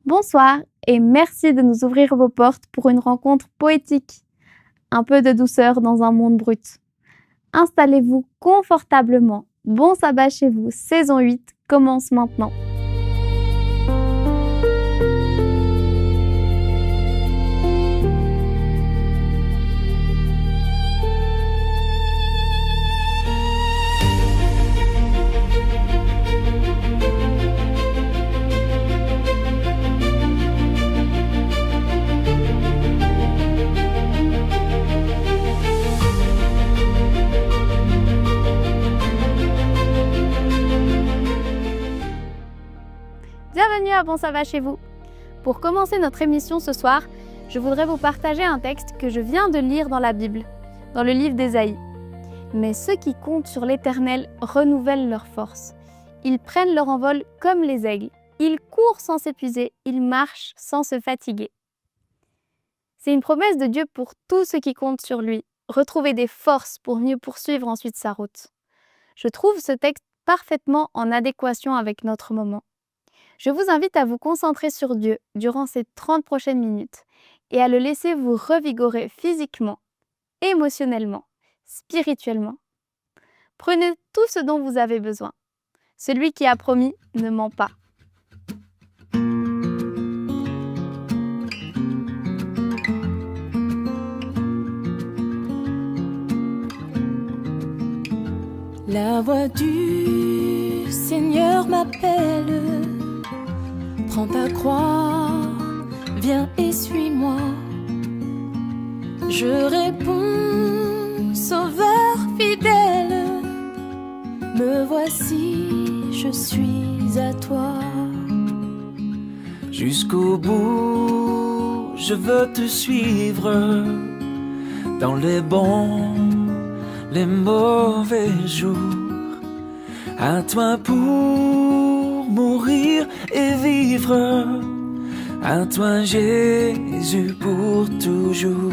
Bonsoir et merci de nous ouvrir vos portes pour une rencontre poétique. Un peu de douceur dans un monde brut. Installez-vous confortablement. Bon sabbat chez vous, saison 8 commence maintenant. Bienvenue à Bon Sabbat chez vous. Pour commencer notre émission ce soir, je voudrais vous partager un texte que je viens de lire dans la Bible, dans le livre d'Ésaïe. Mais ceux qui comptent sur l'Éternel renouvellent leur force. Ils prennent leur envol comme les aigles. Ils courent sans s'épuiser, ils marchent sans se fatiguer. C'est une promesse de Dieu pour tous ceux qui comptent sur lui, retrouver des forces pour mieux poursuivre ensuite sa route. Je trouve ce texte parfaitement en adéquation avec notre moment. Je vous invite à vous concentrer sur Dieu durant ces 30 prochaines minutes et à le laisser vous revigorer physiquement, émotionnellement, spirituellement. Prenez tout ce dont vous avez besoin. Celui qui a promis ne ment pas. La voix du Seigneur m'appelle. Prends ta croix, viens et suis-moi. Je réponds, Sauveur fidèle, me voici, je suis à toi. Jusqu'au bout, je veux te suivre, dans les bons, les mauvais jours. À toi pour mourir et vivre, à toi Jésus pour toujours.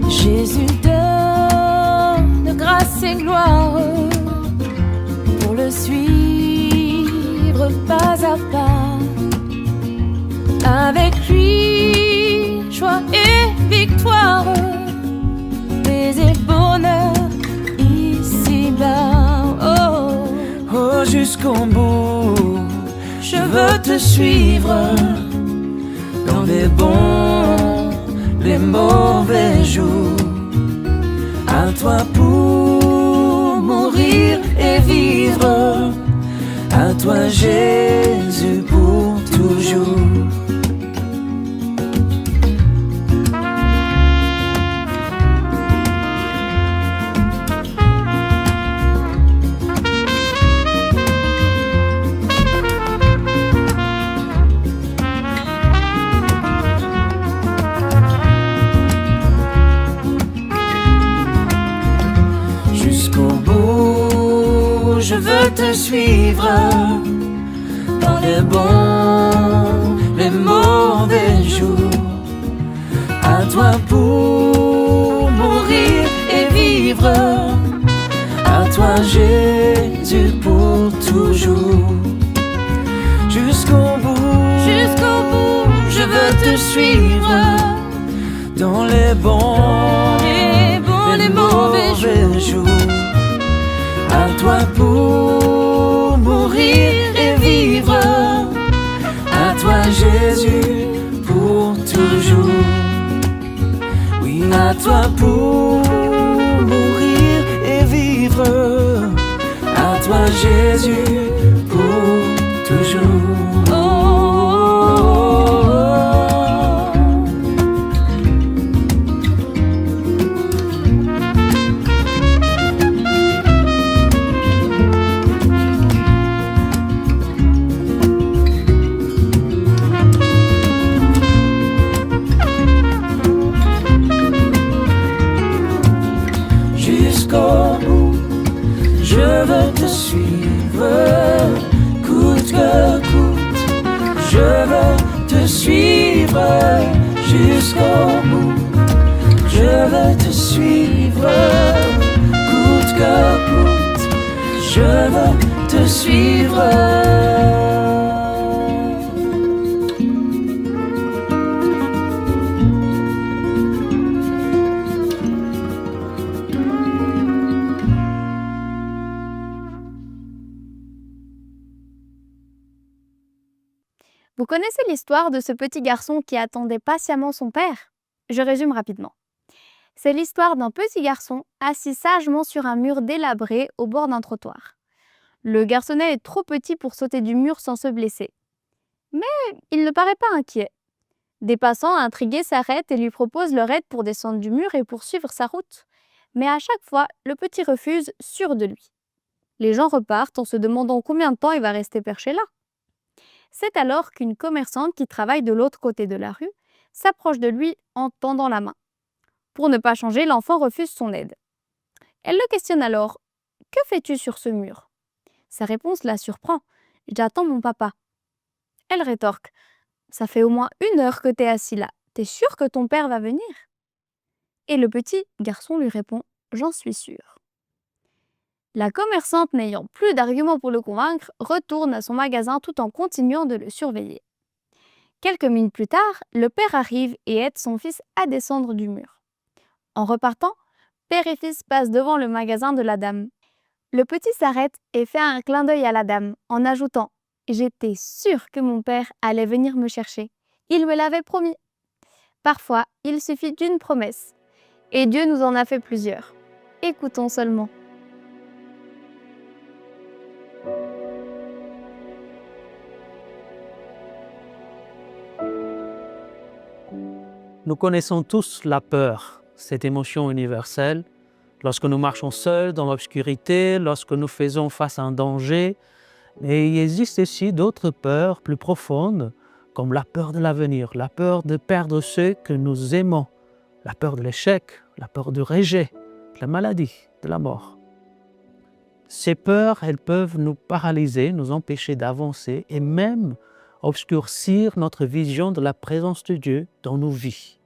Jésus donne grâce et gloire, pour le suivre pas à pas. Avec lui, joie et victoire, paix et bonheur ici-bas. Oh, Oh, jusqu'au bout, je veux te suivre, dans les bons, les mauvais jours. À toi pour mourir et vivre, à toi Jésus pour toujours. Je veux te suivre, dans les bons, les mauvais jours. À toi pour mourir et vivre, à toi Jésus pour toujours. Jusqu'au bout, je veux te suivre, dans les bons, les mauvais jours. À toi pour mourir et vivre, à toi Jésus pour toujours. Oui, à toi pour mourir et vivre, à toi Jésus pour toujours. Oh, oh, oh, oh. Je veux te suivre, coûte que coûte. Je veux te suivre jusqu'au bout. suivre. Vous connaissez l'histoire de ce petit garçon qui attendait patiemment son père? Je résume rapidement. C'est l'histoire d'un petit garçon assis sagement sur un mur délabré au bord d'un trottoir. Le garçonnet est trop petit pour sauter du mur sans se blesser. Mais il ne paraît pas inquiet. Des passants intrigués s'arrêtent et lui proposent leur aide pour descendre du mur et poursuivre sa route. Mais à chaque fois, le petit refuse, sûr de lui. Les gens repartent en se demandant combien de temps il va rester perché là. C'est alors qu'une commerçante qui travaille de l'autre côté de la rue s'approche de lui en tendant la main. Pour ne pas changer, l'enfant refuse son aide. Elle le questionne alors. « Que fais-tu sur ce mur ?» Sa réponse la surprend. « J'attends mon papa. » Elle rétorque. « Ça fait au moins 1 heure que t'es assis là. T'es sûr que ton père va venir ?» Et le petit garçon lui répond. « J'en suis sûr. » La commerçante, n'ayant plus d'arguments pour le convaincre, retourne à son magasin tout en continuant de le surveiller. Quelques minutes plus tard, le père arrive et aide son fils à descendre du mur. En repartant, père et fils passent devant le magasin de la dame. Le petit s'arrête et fait un clin d'œil à la dame en ajoutant « J'étais sûre que mon père allait venir me chercher. Il me l'avait promis. » Parfois, il suffit d'une promesse. Et Dieu nous en a fait plusieurs. Écoutons seulement. Nous connaissons tous la peur, cette émotion universelle. Lorsque nous marchons seuls dans l'obscurité, lorsque nous faisons face à un danger. Mais il existe aussi d'autres peurs plus profondes, comme la peur de l'avenir, la peur de perdre ceux que nous aimons, la peur de l'échec, la peur du rejet, de la maladie, de la mort. Ces peurs, elles peuvent nous paralyser, nous empêcher d'avancer et même obscurcir notre vision de la présence de Dieu dans nos vies.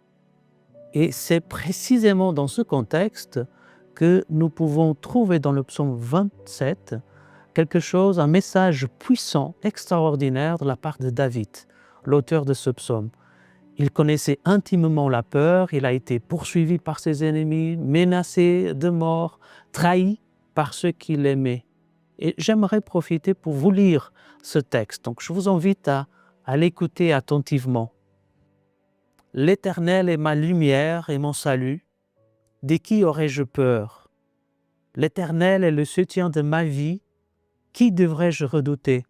Et c'est précisément dans ce contexte que nous pouvons trouver dans le psaume 27 quelque chose, un message puissant, extraordinaire de la part de David, l'auteur de ce psaume. Il connaissait intimement la peur, il a été poursuivi par ses ennemis, menacé de mort, trahi par ceux qu'il aimait. Et j'aimerais profiter pour vous lire ce texte. Donc je vous invite à l'écouter attentivement. « L'Éternel est ma lumière et mon salut. De qui aurais-je peur? L'Éternel est le soutien de ma vie. Qui devrais-je redouter?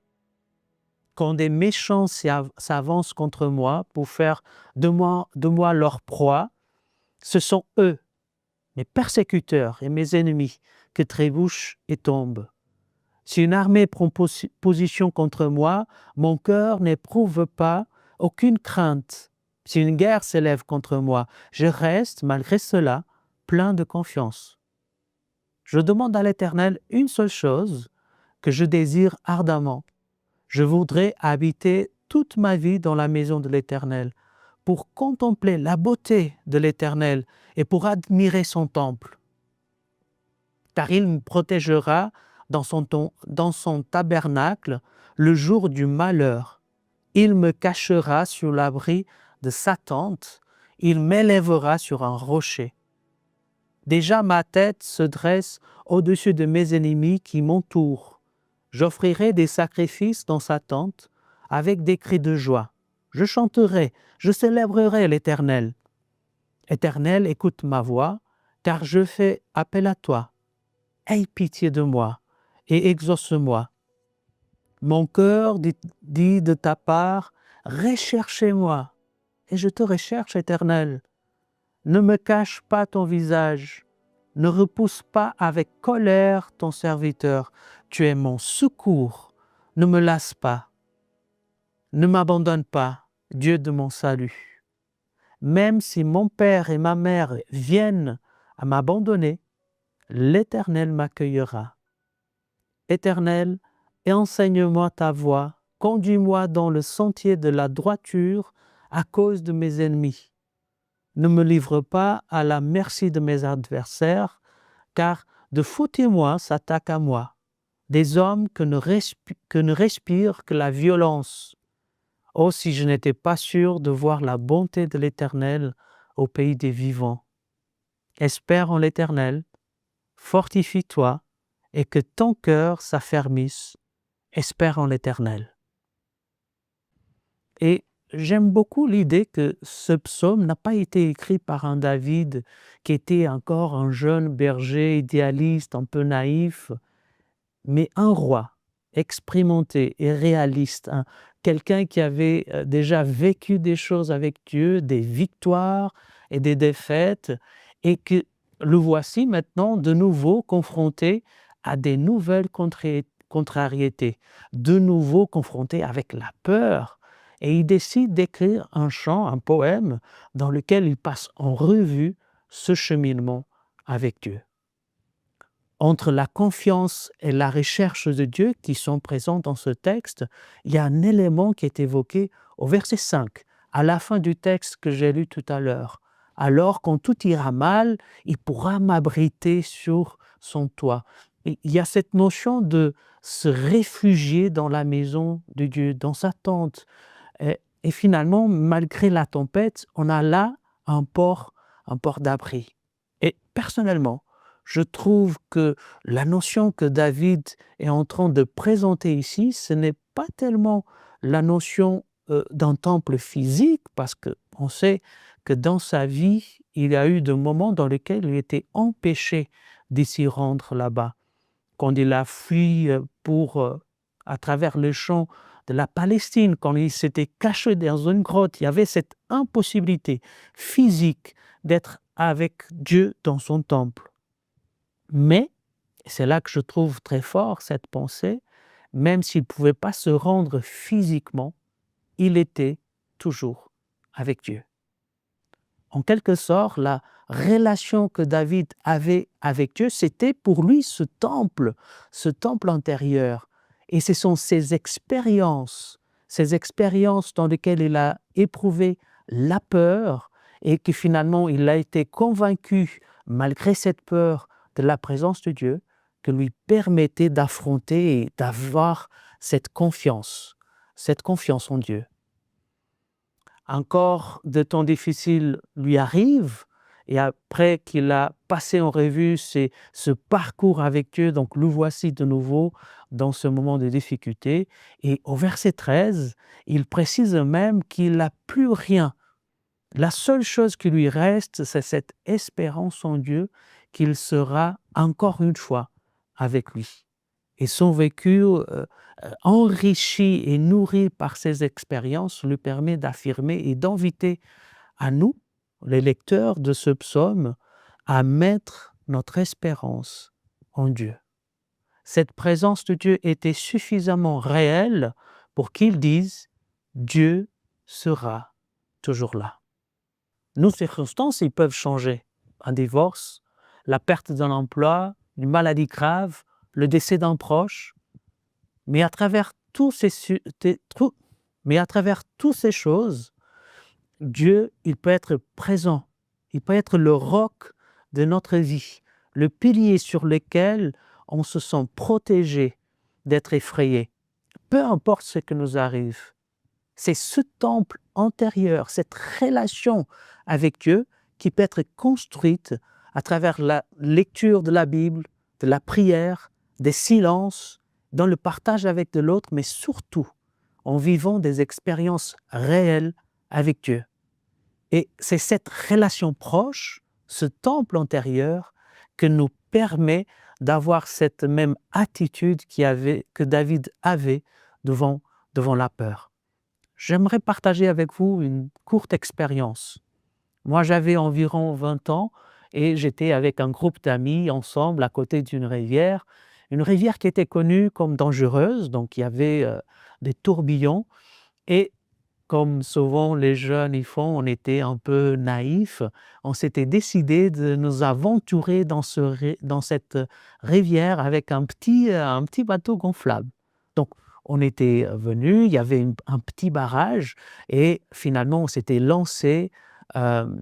Quand des méchants s'avancent contre moi pour faire de moi leur proie, ce sont eux, mes persécuteurs et mes ennemis, qui trébuchent et tombent. Si une armée prend position contre moi, mon cœur n'éprouve pas aucune crainte. Si une guerre s'élève contre moi, je reste, malgré cela, plein de confiance. Je demande à l'Éternel une seule chose que je désire ardemment. Je voudrais habiter toute ma vie dans la maison de l'Éternel, pour contempler la beauté de l'Éternel et pour admirer son temple. Car il me protégera dans son tabernacle le jour du malheur. Il me cachera sous l'abri de sa tente, il m'élèvera sur un rocher. Déjà ma tête se dresse au-dessus de mes ennemis qui m'entourent. J'offrirai des sacrifices dans sa tente avec des cris de joie. Je chanterai, je célébrerai l'Éternel. Éternel, écoute ma voix, car je fais appel à toi. Aie pitié de moi et exauce-moi. Mon cœur dit de ta part, recherchez-moi, et je te recherche, Éternel. Ne me cache pas ton visage, ne repousse pas avec colère ton serviteur. Tu es mon secours, ne me lasse pas. Ne m'abandonne pas, Dieu de mon salut. Même si mon père et ma mère viennent à m'abandonner, l'Éternel m'accueillera. Éternel, enseigne-moi ta voie, conduis-moi dans le sentier de la droiture à cause de mes ennemis. Ne me livre pas à la merci de mes adversaires, car de faux témoins s'attaquent à moi. des hommes que ne respirent que la violence. Oh, si je n'étais pas sûr de voir la bonté de l'Éternel au pays des vivants. Espère en l'Éternel, fortifie-toi, et que ton cœur s'affermisse. Espère en l'Éternel. Et j'aime beaucoup l'idée que ce psaume n'a pas été écrit par un David qui était encore un jeune berger idéaliste, un peu naïf, mais un roi expérimenté et réaliste, quelqu'un qui avait déjà vécu des choses avec Dieu, des victoires et des défaites, et que le voici maintenant de nouveau confronté à des nouvelles contrariétés, de nouveau confronté avec la peur. Et il décide d'écrire un chant, un poème, dans lequel il passe en revue ce cheminement avec Dieu. Entre la confiance et la recherche de Dieu qui sont présents dans ce texte, il y a un élément qui est évoqué au verset 5, à la fin du texte que j'ai lu tout à l'heure. Alors, quand tout ira mal, il pourra m'abriter sur son toit. Et il y a cette notion de se réfugier dans la maison de Dieu, dans sa tente. Et finalement, malgré la tempête, on a là un port d'abri. Et personnellement, je trouve que la notion que David est en train de présenter ici, ce n'est pas tellement la notion d'un temple physique, parce qu'on sait que dans sa vie, il y a eu des moments dans lesquels il était empêché de s'y rendre là-bas. Quand il a fui à travers les champs de la Palestine, quand il s'était caché dans une grotte, il y avait cette impossibilité physique d'être avec Dieu dans son temple. Mais, c'est là que je trouve très fort cette pensée, même s'il ne pouvait pas se rendre physiquement, il était toujours avec Dieu. En quelque sorte, la relation que David avait avec Dieu, c'était pour lui ce temple intérieur. Et ce sont ces expériences dans lesquelles il a éprouvé la peur et que finalement il a été convaincu, malgré cette peur, de la présence de Dieu, que lui permettait d'affronter et d'avoir cette confiance en Dieu. Encore de temps difficiles lui arrivent, et après qu'il a passé en revue ce parcours avec Dieu, donc le voici de nouveau dans ce moment de difficulté. Et au verset 13, il précise même qu'il n'a plus rien. La seule chose qui lui reste, c'est cette espérance en Dieu qu'il sera encore une fois avec lui. Et son vécu enrichi et nourri par ces expériences lui permet d'affirmer et d'inviter à nous, les lecteurs de ce psaume, à mettre notre espérance en Dieu. Cette présence de Dieu était suffisamment réelle pour qu'ils disent « Dieu sera toujours là ». Nos circonstances, ils peuvent changer. Un divorce, la perte d'un emploi, une maladie grave, le décès d'un proche. Mais à travers toutes ces choses, Dieu, il peut être présent. Il peut être le roc de notre vie, le pilier sur lequel on se sent protégé d'être effrayé. Peu importe ce qui nous arrive. C'est ce temple intérieur, cette relation avec Dieu qui peut être construite à travers la lecture de la Bible, de la prière, des silences, dans le partage avec de l'autre, mais surtout en vivant des expériences réelles avec Dieu. Et c'est cette relation proche, ce temple intérieur, que nous permet d'avoir cette même attitude que David avait devant la peur. J'aimerais partager avec vous une courte expérience. Moi, j'avais environ 20 ans et j'étais avec un groupe d'amis ensemble à côté d'une rivière qui était connue comme dangereuse, donc il y avait des tourbillons. Et comme souvent les jeunes y font, on était un peu naïfs, on s'était décidé de nous aventurer dans cette rivière avec un petit bateau gonflable. Donc, on était venus, il y avait un petit barrage et finalement on s'était lancé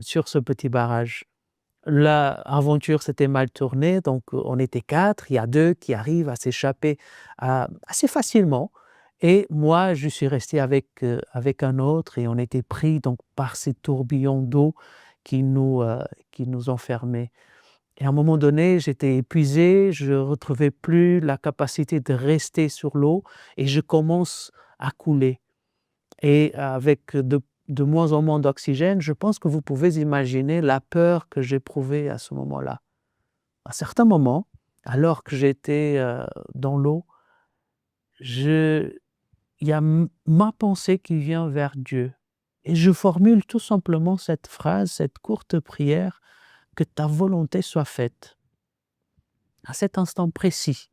sur ce petit barrage. L'aventure s'était mal tournée, donc on était 4, il y a 2 qui arrivent à s'échapper assez facilement. Et moi, je suis resté avec un autre et on était pris donc par ces tourbillons d'eau qui nous enfermaient. Et à un moment donné, j'étais épuisé, je ne retrouvais plus la capacité de rester sur l'eau et je commence à couler. Et avec de moins en moins d'oxygène, je pense que vous pouvez imaginer la peur que j'éprouvais à ce moment-là. À certains moments, alors que j'étais dans l'eau, il y a ma pensée qui vient vers Dieu. Et je formule tout simplement cette phrase, cette courte prière, que ta volonté soit faite. À cet instant précis,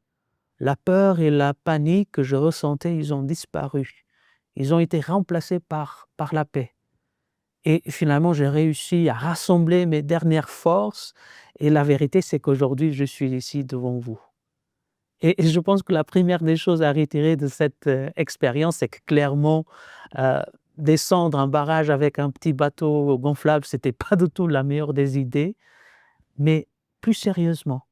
la peur et la panique que je ressentais, ils ont disparu. Ils ont été remplacés par la paix. Et finalement, j'ai réussi à rassembler mes dernières forces. Et la vérité, c'est qu'aujourd'hui, je suis ici devant vous. Et je pense que la première des choses à retirer de cette expérience, c'est que clairement, descendre un barrage avec un petit bateau gonflable, ce n'était pas du tout la meilleure des idées. Mais plus sérieusement,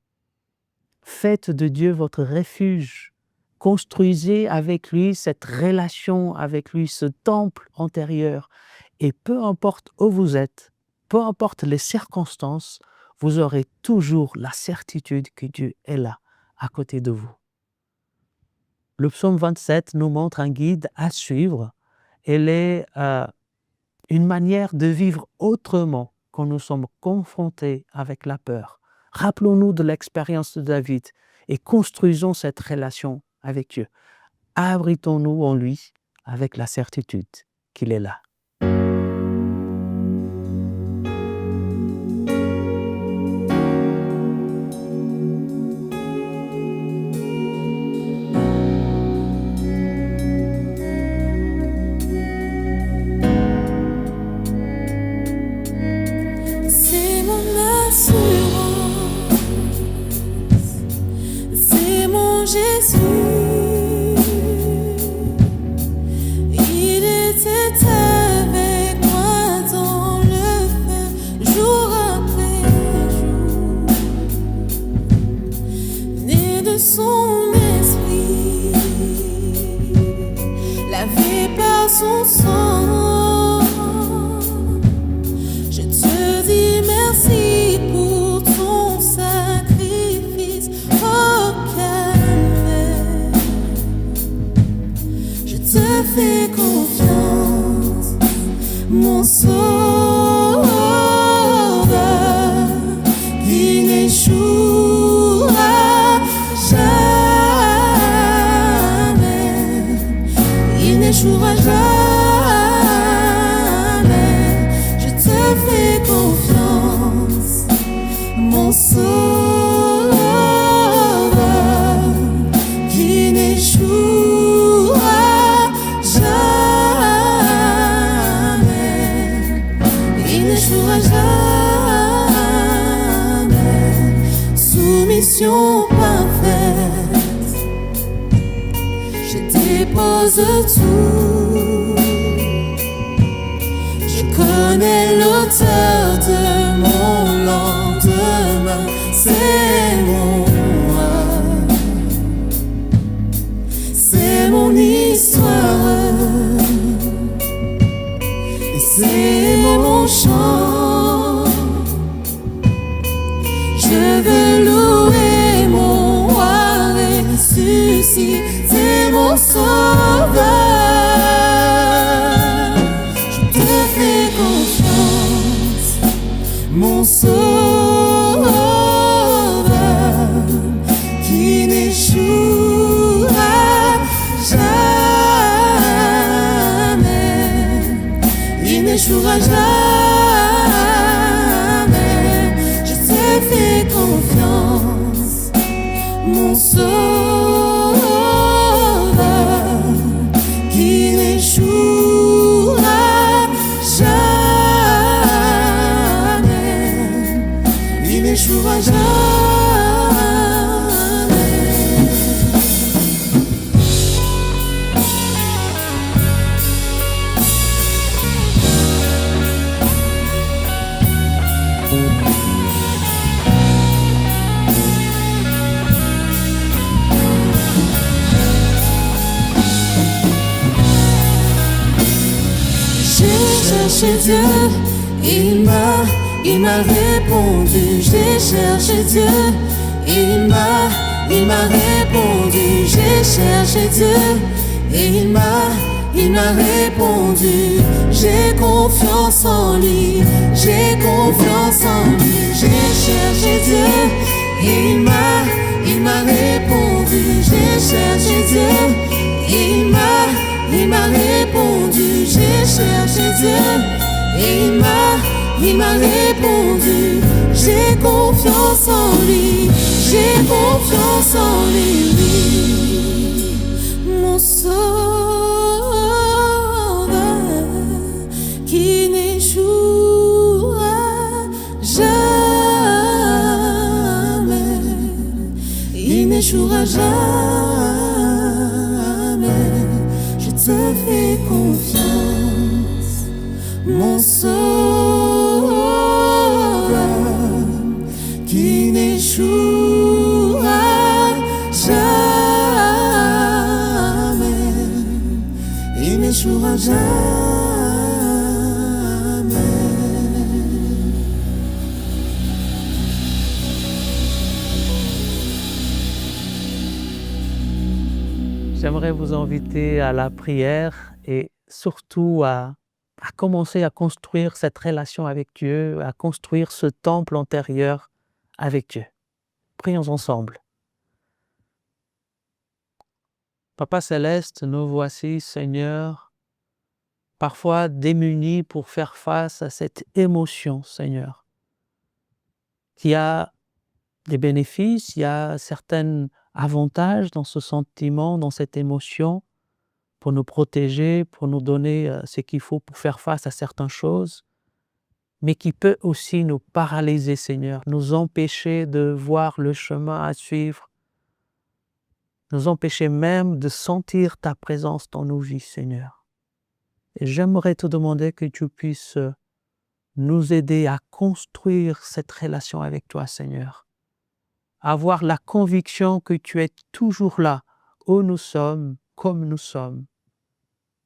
faites de Dieu votre refuge. Construisez avec lui cette relation avec lui, ce temple intérieur. Et peu importe où vous êtes, peu importe les circonstances, vous aurez toujours la certitude que Dieu est là, à côté de vous. Le psaume 27 nous montre un guide à suivre. Elle est une manière de vivre autrement quand nous sommes confrontés avec la peur. Rappelons-nous de l'expérience de David et construisons cette relation avec Dieu. Abritons-nous en lui avec la certitude qu'il est là. C'est mon assurance, c'est mon Jésus. Il était avec moi dans le feu, jour après jour. Né de son esprit, lavé par son sang. Je te dis merci pour ton sacrifice au calvaire. Je te fais confiance, mon sauveur, qui n'échouera jamais. Il n'échouera jamais. Je te fais confiance, mon sauveur, qui n'échouera jamais. Il n'échouera jamais. Soumission parfaite, je dépose tout. Je connais l'auteur de mon lendemain, c'est moi, c'est mon histoire, et c'est mon chant. Je veux louer mon roi ressuscité, mon sauveur. Mon sauveur, qui n'échouera jamais. Il n'échouera jamais. Je te fais confiance, mon sauveur, qui n'échouera jamais. Il n'échouera jamais. cherché Dieu, il m'a répondu. J'ai cherché Dieu, il m'a répondu. J'ai cherché Dieu, il m'a répondu. J'ai confiance en lui, j'ai confiance en lui. J'ai cherché Dieu, il m'a répondu. J'ai cherché Dieu, il m'a répondu. J'ai cherché Dieu, il m'a répondu. J'ai confiance en lui, j'ai confiance en lui. Mon sauveur qui n'échouera jamais, il n'échouera jamais. Je te fais confiance, mon sauveur qui n'échouera jamais, il n'échouera jamais. J'aimerais vous inviter à la prière et surtout à commencer à construire cette relation avec Dieu, à construire ce temple intérieur avec Dieu. Prions ensemble. Papa Céleste, nous voici, Seigneur, parfois démunis pour faire face à cette émotion, Seigneur, qui a des bénéfices, il y a certains avantages dans ce sentiment, dans cette émotion, pour nous protéger, pour nous donner ce qu'il faut pour faire face à certaines choses, mais qui peut aussi nous paralyser, Seigneur, nous empêcher de voir le chemin à suivre, nous empêcher même de sentir ta présence dans nos vies, Seigneur. Et j'aimerais te demander que tu puisses nous aider à construire cette relation avec toi, Seigneur. Avoir la conviction que tu es toujours là, où nous sommes, comme nous sommes,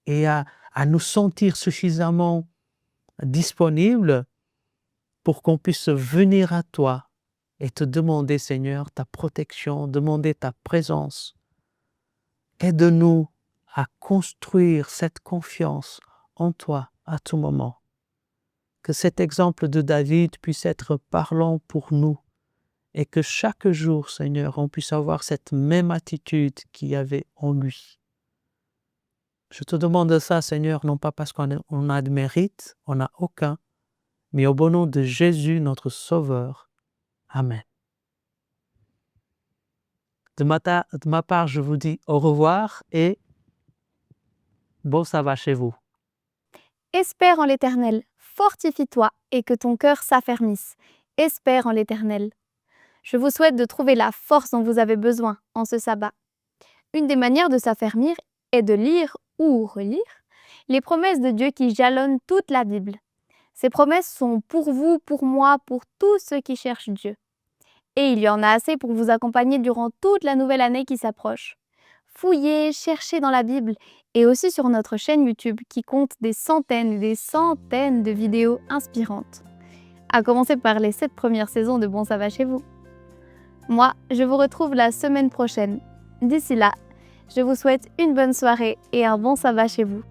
et à nous sentir suffisamment disponibles pour qu'on puisse venir à toi et te demander, Seigneur, ta protection, demander ta présence. Aide-nous à construire cette confiance en toi à tout moment. Que cet exemple de David puisse être parlant pour nous et que chaque jour, Seigneur, on puisse avoir cette même attitude qu'il y avait en lui. Je te demande ça, Seigneur, non pas parce qu'on a de mérite, on n'a aucun, mais au bon nom de Jésus, notre Sauveur. Amen. De ma part, je vous dis au revoir et bon sabbat chez vous. Espère en l'Éternel, fortifie-toi et que ton cœur s'affermisse. Espère en l'Éternel. Je vous souhaite de trouver la force dont vous avez besoin en ce sabbat. Une des manières de s'affermir est de lire ou relire les promesses de Dieu qui jalonnent toute la Bible. Ces promesses sont pour vous, pour moi, pour tous ceux qui cherchent Dieu. Et il y en a assez pour vous accompagner durant toute la nouvelle année qui s'approche. Fouillez, cherchez dans la Bible et aussi sur notre chaîne YouTube qui compte des centaines et des centaines de vidéos inspirantes. À commencer par les 7 premières saisons de Bon Sabbat chez vous. Moi, je vous retrouve la semaine prochaine. D'ici là, je vous souhaite une bonne soirée et un bon sabbat chez vous.